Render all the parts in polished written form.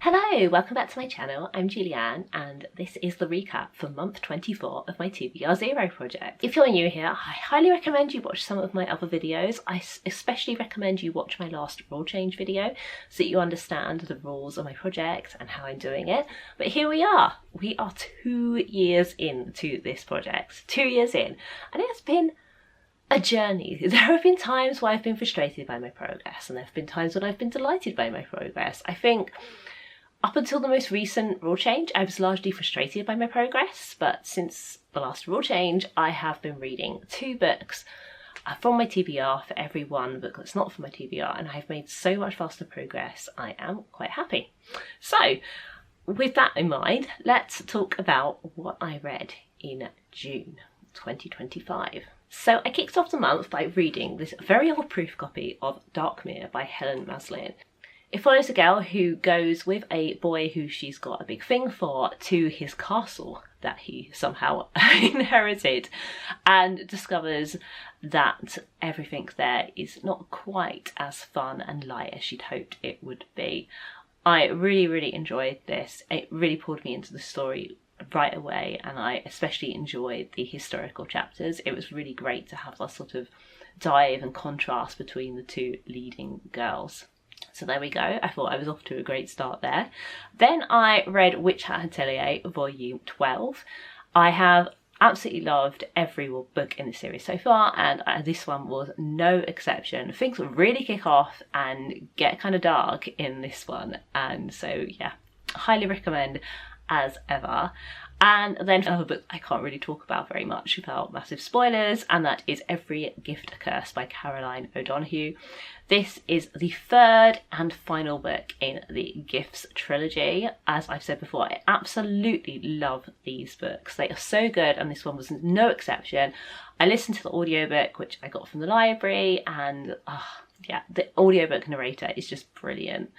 Hello, welcome back to my channel. I'm Julianne and this is the recap for month 24 of my TBR 0 project. If you're new here, I highly recommend you watch some of my other videos. I especially recommend you watch my last rule change video so that you understand the rules of my project and how I'm doing it. But here we are. We are 2 years into this project. 2 years in, and it has been a journey. There have been times where I've been frustrated by my progress and there have been times when I've been delighted by my progress. I think up until the most recent rule change, I was largely frustrated by my progress, but since the last rule change, I have been reading 2 books from my TBR for every one book that's not from my TBR, and I've made so much faster progress, I am quite happy. So, with that in mind, let's talk about what I read in June 2025. So I kicked off the month by reading this very old proof copy of Darkmere by Helen Maslin. It follows a girl who goes with a boy who she's got a big thing for to his castle that he somehow inherited, and discovers that everything there is not quite as fun and light as she'd hoped it would be. I really enjoyed this. It really pulled me into the story right away, and I especially enjoyed the historical chapters. It was really great to have that sort of dive and contrast between the 2 leading girls. So there we go. I thought I was off to a great start there. Then I read Witch Hat Atelier Volume 12. I have absolutely loved every book in the series so far, and this one was no exception. Things really kick off and get kind of dark in this one, and so yeah, highly recommend as ever. And then another book I can't really talk about very much without massive spoilers, and that is Every Gift a Curse by Caroline O'Donoghue. This is the 3rd and final book in the Gifts trilogy. As I've said before, I absolutely love these books. They are so good, and this one was no exception. I listened to the audiobook, which I got from the library, and yeah, the audiobook narrator is just brilliant.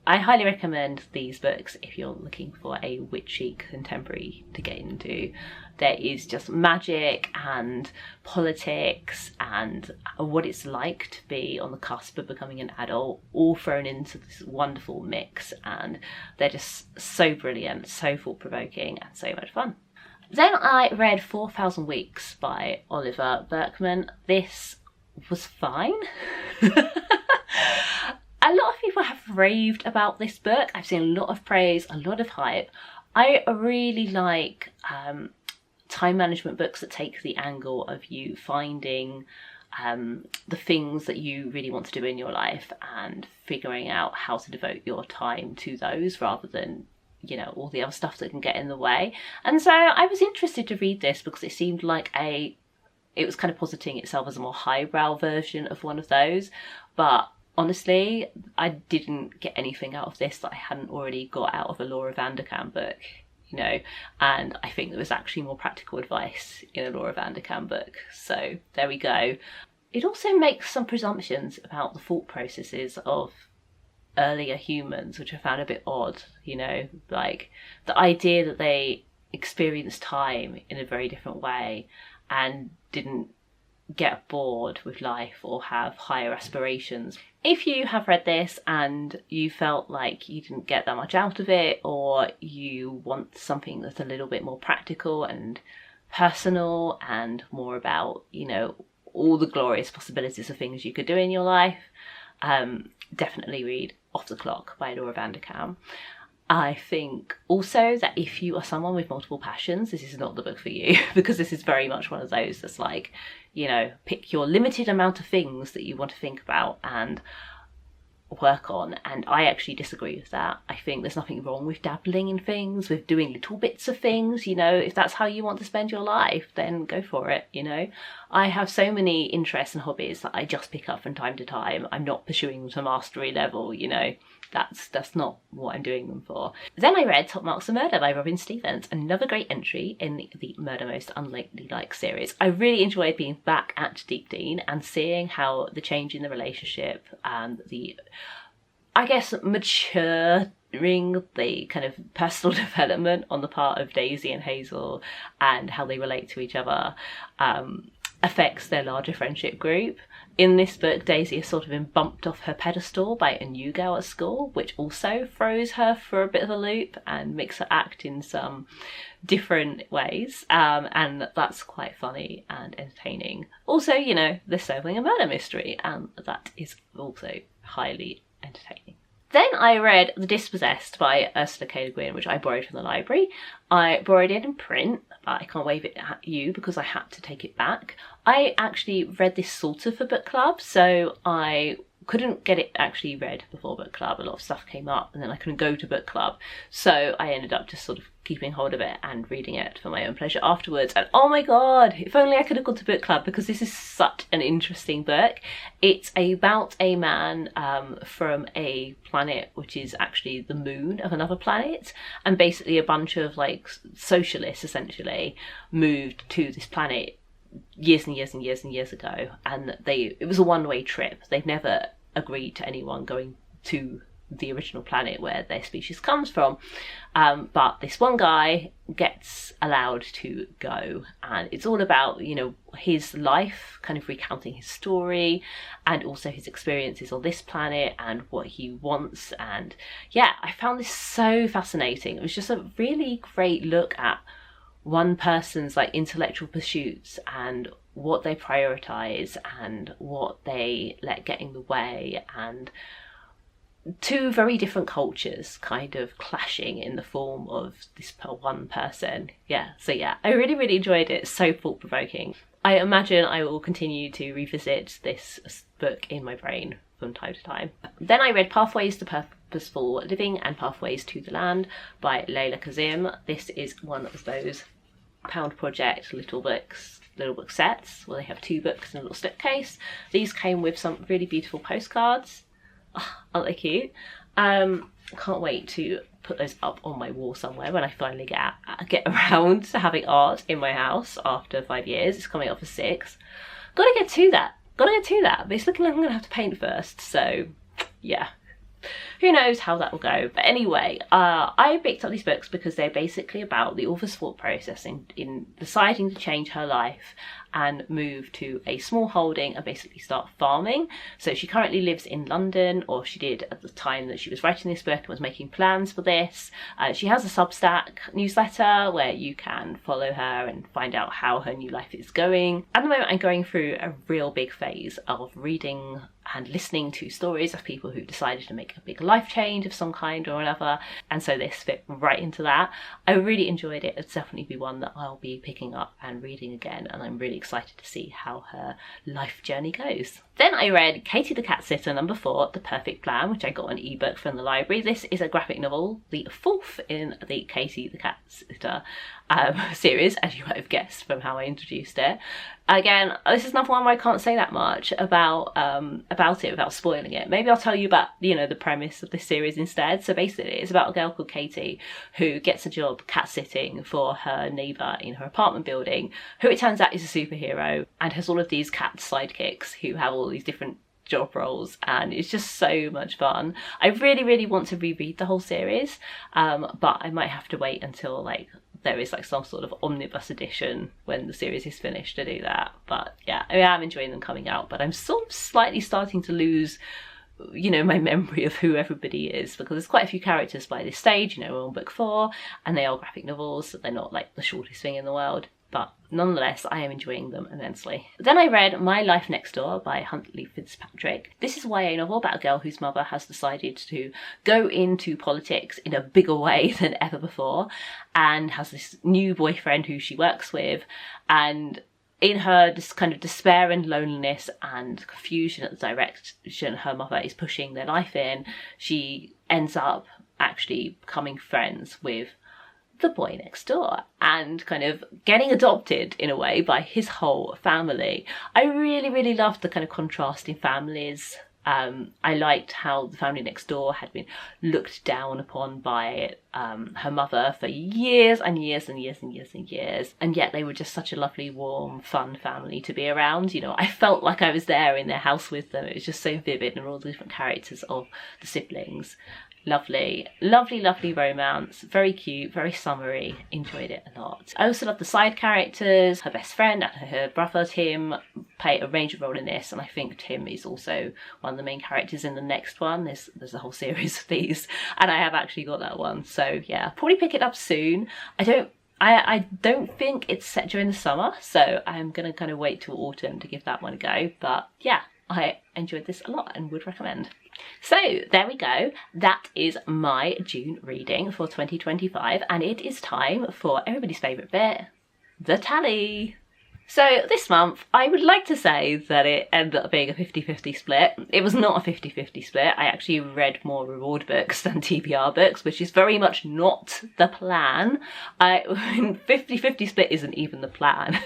I highly recommend these books if you're looking for a witchy contemporary to get into. There is just magic and politics and what it's like to be on the cusp of becoming an adult, all thrown into this wonderful mix, and they're just so brilliant, so thought-provoking and so much fun. Then I read 4,000 Weeks by Oliver Burkeman. This was fine. A lot of people have raved about this book. I've seen a lot of praise, a lot of hype. I really like time management books that take the angle of you finding the things that you really want to do in your life and figuring out how to devote your time to those rather than, you know, all the other stuff that can get in the way. And so I was interested to read this because it seemed like it was kind of positing itself as a more highbrow version of one of those, but honestly, I didn't get anything out of this that I hadn't already got out of a Laura Vanderkam book, you know, and I think there was actually more practical advice in a Laura Vanderkam book, so there we go. It also makes some presumptions about the thought processes of earlier humans, which I found a bit odd, you know, like the idea that they experienced time in a very different way and didn't get bored with life or have higher aspirations. If you have read this and you felt like you didn't get that much out of it, or you want something that's a little bit more practical and personal and more about, you know, all the glorious possibilities of things you could do in your life, definitely read Off the Clock by Laura Vanderkam. I think also that if you are someone with multiple passions, this is not the book for you, because this is very much one of those that's like, you know, pick your limited amount of things that you want to think about and work on. And I actually disagree with that. I think there's nothing wrong with dabbling in things, with doing little bits of things, you know. If that's how you want to spend your life, then go for it, you know. I have so many interests and hobbies that I just pick up from time to time. I'm not pursuing them to mastery level, you know. That's not what I'm doing them for. Then I read Top Marks of Murder by Robin Stephens, another great entry in the Murder Most Unladylike series. I really enjoyed being back at Deep Dean and seeing how the change in the relationship and the, I guess, maturing, the kind of personal development on the part of Daisy and Hazel and how they relate to each other affects their larger friendship group. In this book, Daisy has sort of been bumped off her pedestal by a new girl at school, which also throws her for a bit of a loop and makes her act in some different ways, and that's quite funny and entertaining. Also, you know, they're solving a murder mystery, and that is also highly entertaining. Then I read The Dispossessed by Ursula Guin, which I borrowed from the library. I borrowed it in print, but I can't wave it at you because I had to take it back. I actually read this sort of for book club, so I couldn't get it actually read before book club. A lot of stuff came up and then I couldn't go to book club, so I ended up just sort of keeping hold of it and reading it for my own pleasure afterwards. And oh my god, if only I could have gone to book club, because this is such an interesting book. It's about a man from a planet which is actually the moon of another planet, and basically a bunch of like socialists essentially moved to this planet years and years and years and years ago, and it was a one-way trip. They've never agreed to anyone going to the original planet where their species comes from, but this one guy gets allowed to go, and it's all about, you know, his life, kind of recounting his story and also his experiences on this planet and what he wants. And yeah, I found this so fascinating. It was just a really great look at one person's like intellectual pursuits and what they prioritize and what they let get in the way, and two very different cultures kind of clashing in the form of this one person. Yeah, so yeah, I really enjoyed it. So thought-provoking. I imagine I will continue to revisit this book in my brain from time to time. Then I read Pathways to Purposeful Living and Pathways to the Land by Leyla Kazim. This is one of those Pound Project little book sets where they have 2 books in a little slipcase. These came with some really beautiful postcards. Oh, aren't they cute? Can't wait to put those up on my wall somewhere when I finally get around to having art in my house after 5 years. It's coming up for 6. Gotta get to that, but it's looking like I'm gonna have to paint first, so yeah, who knows how that will go. But anyway, I picked up these books because they're basically about the author's thought process in deciding to change her life and move to a small holding and basically start farming. So she currently lives in London, or she did at the time that she was writing this book and was making plans for this. She has a Substack newsletter where you can follow her and find out how her new life is going. At the moment I'm going through a real big phase of reading and listening to stories of people who decided to make a big life change of some kind or another, and so this fit right into that. I really enjoyed it. It's definitely be one that I'll be picking up and reading again, and I'm really excited to see how her life journey goes. Then I read Katie the Catsitter #4, The Perfect Plan, which I got an ebook from the library. This is a graphic novel, the 4th in the Katie the Catsitter series, as you might have guessed from how I introduced it. Again, this is another one where I can't say that much about it without spoiling it. Maybe I'll tell you about, you know, the premise of this series instead. So basically it's about a girl called Katie who gets a job cat sitting for her neighbour in her apartment building, who it turns out is a superhero and has all of these cat sidekicks who have all these different job roles, and it's just so much fun. I really want to reread the whole series, but I might have to wait until like there is like some sort of omnibus edition when the series is finished to do that. But yeah, I mean, I'm enjoying them coming out, but I'm sort of slightly starting to lose, you know, my memory of who everybody is, because there's quite a few characters by this stage. You know, we're on book 4 and they are graphic novels, so they're not like the shortest thing in the world, but nonetheless I am enjoying them immensely. Then I read My Life Next Door by Huntley Fitzpatrick. This is a YA novel about a girl whose mother has decided to go into politics in a bigger way than ever before, and has this new boyfriend who she works with, and in her this kind of despair and loneliness and confusion at the direction her mother is pushing their life in, she ends up actually becoming friends with the boy next door and kind of getting adopted in a way by his whole family. I really loved the kind of contrast in families I liked how the family next door had been looked down upon by her mother for years and years and years and years and years, and yet they were just such a lovely, warm, fun family to be around. You know, I felt like I was there in their house with them. It was just so vivid, and all the different characters of the siblings. Lovely, lovely, lovely romance. Very cute, very summery. Enjoyed it a lot. I also love the side characters. Her best friend and her brother Tim play a major role in this, and I think Tim is also one of the main characters in the next one. There's a whole series of these, and I have actually got that one. So yeah, I'll probably pick it up soon. I don't think it's set during the summer, so I'm gonna kind of wait till autumn to give that one a go. But yeah, I enjoyed this a lot and would recommend. So there we go, that is my June reading for 2025, and it is time for everybody's favourite bit, the tally. So this month, I would like to say that it ended up being a 50-50 split. It was not a 50-50 split. I actually read more reward books than TBR books, which is very much not the plan. 50-50 split isn't even the plan.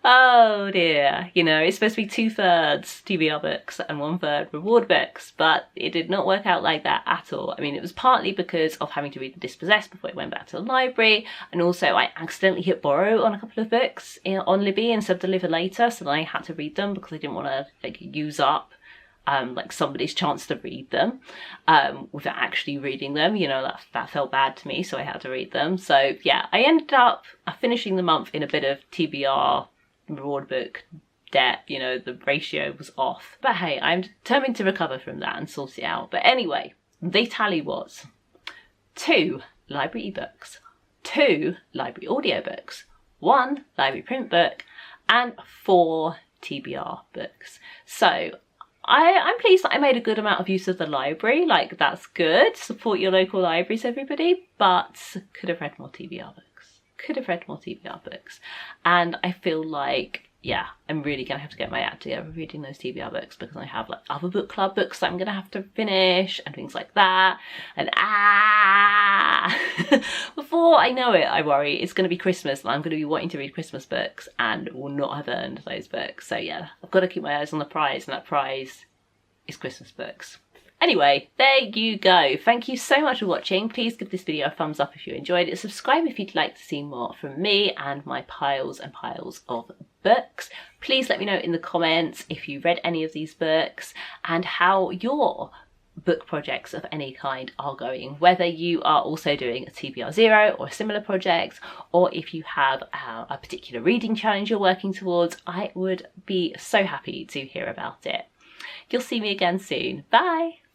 Oh dear. You know, it's supposed to be 2/3 TBR books and 1/3 reward books, but it did not work out like that at all. I mean, it was partly because of having to read the Dispossessed before it went back to the library, and also I accidentally hit borrow on a couple of books on Libby instead of deliver later, so then I had to read them because I didn't want to like use up like somebody's chance to read them without actually reading them. You know, that felt bad to me, so I had to read them. So yeah, I ended up finishing the month in a bit of TBR reward book debt. You know, the ratio was off, but hey, I'm determined to recover from that and sort it out. But anyway, the tally was 2 library ebooks, 2 library audiobooks, 1 library print book, and 4 TBR books. So I'm pleased that I made a good amount of use of the library. Like, that's good. Support your local libraries, everybody. But could have read more TBR books. Could have read more TBR books. And I feel like, yeah, I'm really going to have to get my act together reading those TBR books, because I have like other book club books that I'm going to have to finish and things like that. And before I know it, I worry it's going to be Christmas and I'm going to be wanting to read Christmas books and will not have earned those books. So yeah, I've got to keep my eyes on the prize, and that prize is Christmas books. Anyway, there you go. Thank you so much for watching. Please give this video a thumbs up if you enjoyed it. Subscribe if you'd like to see more from me and my piles and piles of books. Please let me know in the comments if you read any of these books and how your book projects of any kind are going, whether you are also doing a TBR 0 or a similar project, or if you have a particular reading challenge you're working towards. I would be so happy to hear about it. You'll see me again soon. Bye!